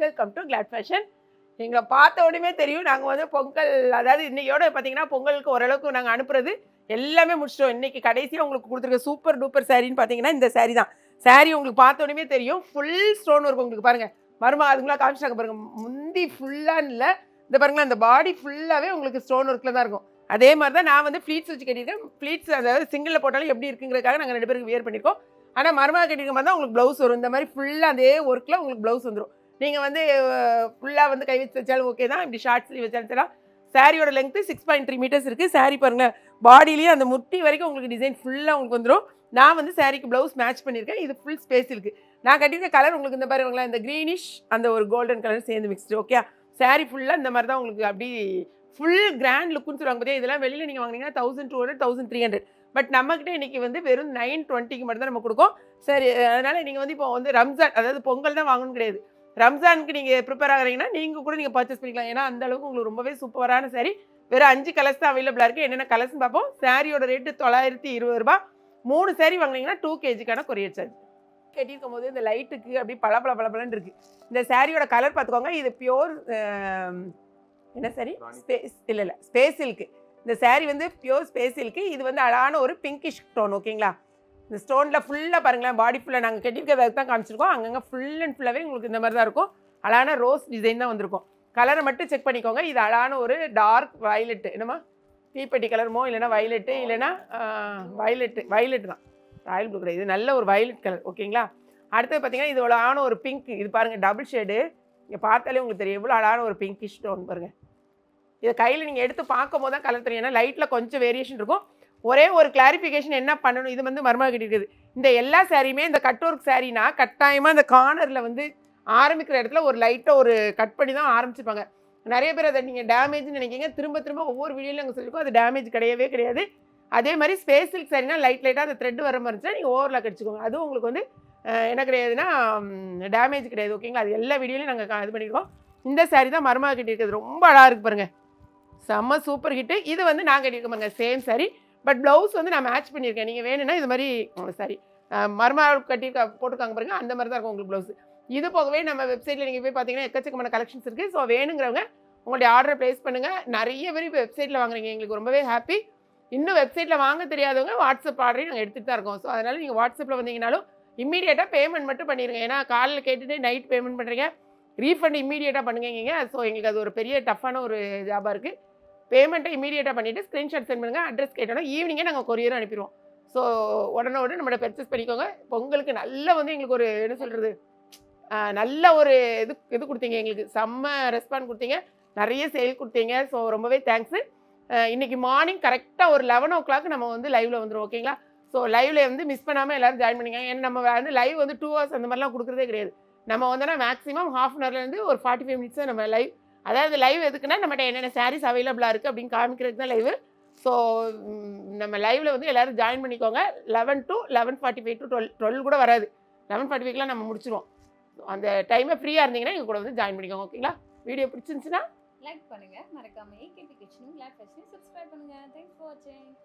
Welcome to Claude fashion. எங்களை பார்த்த உடனே தெரியும் நாங்கள் வந்து பொங்கல், அதாவது இன்னையோட பார்த்தீங்கன்னா பொங்கலுக்கு ஓரளவுக்கு நாங்கள் அனுப்புறது எல்லாமே முடிச்சிட்டோம். இன்னைக்கு கடைசியாக உங்களுக்கு கொடுத்துருக்க சூப்பர் டூப்பர் சாரின்னு பார்த்தீங்கன்னா இந்த சாரி தான். சாரி உங்களுக்கு பார்த்த உடனே தெரியும், ஃபுல் ஸ்டோன் ஒர்க் உங்களுக்கு பாருங்கள். மருமா அதுங்களாம் காமிச்சிட்டாங்க பாருங்கள். முந்தி ஃபுல்லாக இல்லை, இந்த பாருங்களா இந்த பாடி ஃபுல்லாகவே உங்களுக்கு ஸ்டோன் ஒர்க்கில் தான் இருக்கும். அதே மாதிரி தான் நான் வந்து ஃப்ளீட்ஸ் வச்சு கட்டியிருக்கேன். ஃப்ளீட்ஸ் அதாவது சிங்கிளில் போட்டாலும் எப்படி இருக்குங்கிறதுக்காக நாங்கள் 2 பேருக்கு வியர் பண்ணியிருக்கோம். ஆனால் மருமா கட்டியிருக்க மாதிரி தான் உங்களுக்கு ப்ளவுஸ் வரும். இந்த மாதிரி ஃபுல்லாக அதே ஒர்க்கில் உங்களுக்கு ப்ளவுஸ் வந்துடும். நீங்கள் வந்து ஃபுல்லாக வந்து கை வச்சு வச்சாலும் ஓகே தான், இப்படி ஷார்ட் ஸ்லீவ் வச்சாலும் சரி. சாரியோட லெங்க்த்து 6.3 மீட்டர்ஸ் இருக்குது. சாரி பாருங்கள், பாடியிலேயே அந்த முட்டி வரைக்கும் உங்களுக்கு டிசைன் ஃபுல்லாக உங்களுக்கு வந்துடும். நான் வந்து சாரிக்கு ப்ளவுஸ் மேட்ச் பண்ணியிருக்கேன். இது ஃபுல் ஸ்பேஸ் இருக்குது. நான் கட்டியிருக்க கலர் உங்களுக்கு இந்த பாருங்களா, இந்த க்ரீனிஷ் அந்த ஒரு கோல்டன் கலர் சேர்ந்து மிக்ஸ்டு. ஓகே, சாரி ஃபுல்லாக இந்த மாதிரி தான் உங்களுக்கு அப்படி ஃபுல் கிராண்ட் லுக்குன்னு சொல்லுவாங்க. பார்த்தியா, இதெல்லாம் வெளியில் நீங்கள் வாங்கினீங்கன்னா 1200 1300. பட் நம்மக்கிட்ட இன்றைக்கி வந்து வெறும் 920க்கு மட்டும் தான் நம்ம கொடுக்கோம். சரி, அதனால் நீங்கள் வந்து இப்போ வந்து ரம்ஜான், அதாவது பொங்கல் தான் வாங்கணும் கிடையாது, ரம்ஜானுக்கு நீங்கள் ப்ரிப்பேர் ஆகிறீங்கன்னா நீங்கள் கூட நீங்கள் பர்ச்சேஸ் பண்ணிக்கலாம். ஏன்னா அந்தளவுக்கு உங்களுக்கு ரொம்பவே சூப்பரான சாரி. வெறும் 5 கலர்ஸ் தான் அவைலபிளாக இருக்குது. என்னென்ன கலர்ஸ்னு பார்ப்போம். சாரியோட ரேட்டு 920 ரூபா. 3 சாரி வாங்கினீங்கன்னா 2 kgக்கான கொரியர் சார்ஜ். கட்டியிருக்கும் போது இந்த லைட்டுக்கு அப்படி பளபளன்னு இருக்குது. இந்த சாரியோட கலர் பார்த்துக்கோங்க. இது பியோர் என்ன சாரி, ஸ்பேஸ் இல்லை ஸ்பேஸ் சில்க்கு. இந்த சாரி வந்து பியோர் ஸ்பேஸ் சில்க்கு. இது வந்து அழகான ஒரு பிங்கிஷ் ஸ்டோன். ஓகேங்களா, இந்த ஸ்டோனில் ஃபுல்லாக பாருங்களேன், பாடி ஃபுல்லாக நாங்கள் கட்டியிருக்கிறத தான் காமிச்சிருக்கோம். அங்கங்கே ஃபுல் அண்ட் ஃபுல்லாகவே உங்களுக்கு இந்த மாதிரி தான் இருக்கும். அழகான ரோஸ் டிசைன் தான் வந்திருக்கும். கலரை மட்டும் செக் பண்ணிக்கோங்க. இது அழகான ஒரு டார்க் வயலட்டு, என்னம்மா தீப்பெட்டி கலருமோ இல்லைனா வயலட்டு, இல்லைனா வயலட்டு தான், ராயல் ப்ளூ கிடையாது, இது நல்ல ஒரு வயலட் கலர். ஓகேங்களா, அடுத்தது பார்த்தீங்கன்னா இது அழகான ஒரு பிங்க். இது பாருங்கள் டபுள் ஷேடு. இங்கே பார்த்தாலே உங்களுக்கு தெரியும் எவ்வளோ அழகான ஒரு பிங்கிஷ் ஸ்டோன் பாருங்கள். இதை கையில் நீங்கள் எடுத்து பார்க்கும் போது தான் கலர் தெரியும். ஏன்னா லைட்டில் கொஞ்சம் வேரியேஷன் இருக்கும். ஒரே ஒரு கிளாரிஃபிகேஷன் என்ன பண்ணணும், இது வந்து மருமக கட்டியிருக்குது. இந்த எல்லா சாரியுமே இந்த கட் ஒர்க் சாரினா கட்டாயமாக இந்த கார்னரில் வந்து ஆரம்பிக்கிற இடத்துல ஒரு லைட்டாக ஒரு கட் பண்ணி தான் ஆரம்பிச்சிருப்பாங்க. நிறைய பேர் அதை நீங்கள் டேமேஜ்னு நினைக்கிங்க. திரும்ப ஒவ்வொரு வீடியோவில் நாங்கள் சொல்லியிருக்கோம், அது டேமேஜ் கிடையாது. அதே மாதிரி ஸ்பேஸ் சில்க் சாரினா லைட்டாக அந்த த்ரெட் வர மாதிரி இருந்துச்சுன்னா நீங்கள் ஓவர்லாக் அடிச்சுக்கோங்க. அதுவும் உங்களுக்கு வந்து என்ன கிடையாதுன்னா டேமேஜ் கிடையாது. ஓகேங்களா, அது எல்லா வீடியோலையும் நாங்கள் இது பண்ணியிருக்கோம். இந்த சாரி தான் மருமக கட்டியிருக்கிறது. ரொம்ப அழகாக இருக்குது பாருங்கள், செம்ம சூப்பர் ஹிட்டு. இது வந்து நான் கட்டியிருக்கேன் பாருங்கள், சேம் சாரி. பட் ப்ளவுஸ் வந்து நான் மேட்ச் பண்ணியிருக்கேன். நீங்கள் வேணும்னா இது மாதிரி சாரி மருமக போட்டிருக்காங்க பாருங்கள், அந்த மாதிரி தான் இருக்கும் உங்களுக்கு ப்ளவுஸ். இது போகவே நம்ம வெப்சைட்டில் நீங்கள் போய் பார்த்தீங்கன்னா எக்கச்சக்கமான கலெக்ஷன்ஸ் இருக்குது. ஸோ வேணுங்கிறவங்க உங்களுடைய ஆர்டரை ப்ளேஸ் பண்ணுங்கள். நிறைய பேர் இப்போ வெப்சைட்டில் வாங்குறீங்க, எங்களுக்கு ரொம்பவே ஹாப்பி. இன்னும் வெப்சைட்டில் வாங்க தெரியாதவங்க வாட்ஸ்அப் ஆர்டரையும் நாங்கள் எடுத்துகிட்டு தான் இருக்கோம். ஸோ அதனால் நீங்கள் வாட்ஸ்அப்பில் வந்தீங்கனாலும் இம்மீடியட்டாக பேமெண்ட் மட்டும் பண்ணிடுங்க. ஏன்னா காலையில் கேட்டுட்டு நைட் பேமெண்ட் பண்ணுறீங்க, ரீஃபண்ட் இம்மீடியட்டாக பண்ணுங்க. ஸோ எங்களுக்கு அது ஒரு பெரிய டஃப்பான ஒரு ஜாபாக இருக்குது. பேமெண்ட்டை இம்மீடியட்டாக பண்ணிவிட்டு ஸ்க்ரீன்ஷாட் சென்ட் பண்ணுங்கள். அட்ரஸ் கேட்டோன்னா ஈவினிங்கே நாங்கள் கொரியரும் அனுப்பிடுவோம். ஸோ உடனே நம்மளோட பர்ச்சேஸ் பண்ணிக்கோங்க. பொங்கலுக்கு நல்ல வந்து எங்களுக்கு ஒரு என்ன சொல்கிறது, நல்ல ஒரு இது கொடுத்தீங்க, எங்களுக்கு செம்ம ரெஸ்பான்ஸ் கொடுத்தீங்க, நிறைய சேல் கொடுத்தீங்க. ஸோ ரொம்பவே தேங்க்ஸு. இன்றைக்கி மார்னிங் கரெக்டாக ஒரு 11 o'clock நம்ம வந்து லைவில் வந்துடும். ஓகேங்களா, ஸோ லைவில் வந்து மிஸ் பண்ணாமல் எல்லோரும் ஜாயின் பண்ணிங்க. ஏன்னா நம்ம வந்து லைவ் வந்து 2 hours அந்த மாதிரிலாம் கொடுக்குறதே கிடையாது. நம்ம வந்தோன்னா மேக்ஸிமம் ½ an hourலேருந்து ஒரு 45 minutes தான் நம்ம லைவ். அதாவது லைவ் எதுக்குன்னா நம்மகிட்ட என்னென்ன சாரீஸ் அவைலபிளாக இருக்குது அப்படின்னு காமிக்கிறது தான் லைவு. ஸோ நம்ம லைவில் வந்து எல்லோரும் ஜாயின் பண்ணிக்கோங்க. 11 to 11:45 to 12 கூட வராது, 11:45க்குலாம் நம்ம முடிச்சிடுவோம். அந்த டைமை ஃப்ரீயாக இருந்தீங்கன்னா எங்கள் கூட வந்து ஜாயின் பண்ணிக்கோங்க. ஓகேங்களா, வீடியோ பிடிச்சிருந்துச்சுன்னா லைக் பண்ணுங்கள், மறக்காமல் ஏகேபி கிச்சனும் கிளாட் ஃபேஷனையும் சப்ஸ்கிரைப் பண்ணுங்கள். தேங்க்ஸ் ஃபார் வாட்சிங்.